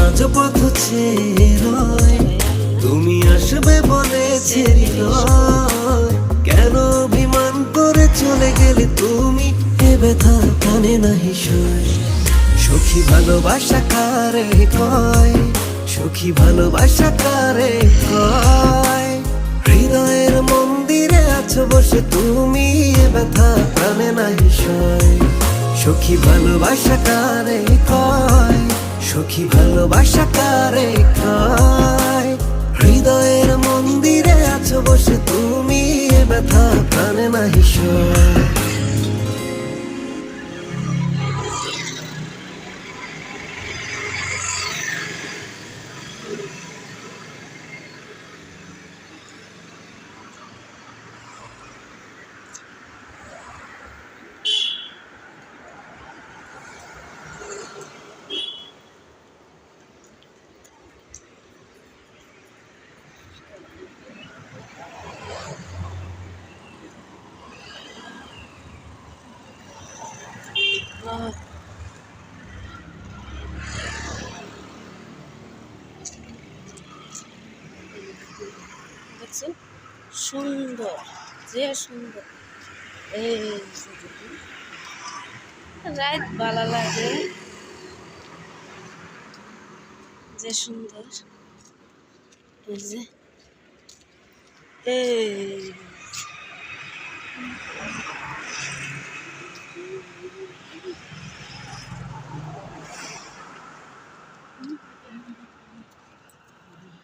আজ পথ চেয়ে রয়, তুমি আসবে বলে ছেড়ি নয়। কেন অভিমান করে চলে গেলে তুমি, এ ব্যথা কানে নাহি সয়। সখী ভালোবাসা কারে কয়, সখী ভালোবাসা কারে কয়। হৃদয়ের মন্দিরে আছো বসে তুমি, এ ব্যথা কানে নাহি সয়। সখী ভালোবাসা কারে কয়, সখী ভালোবাসা কারে কয়। হৃদয়ের মন্দিরে আছো বসে তুমি, এ ব্যথা কানে নাহি সয়। দেখছেন সুন্দর, যে সুন্দর। এই রাত ভালো লাগে, যে সুন্দর। এই যে এই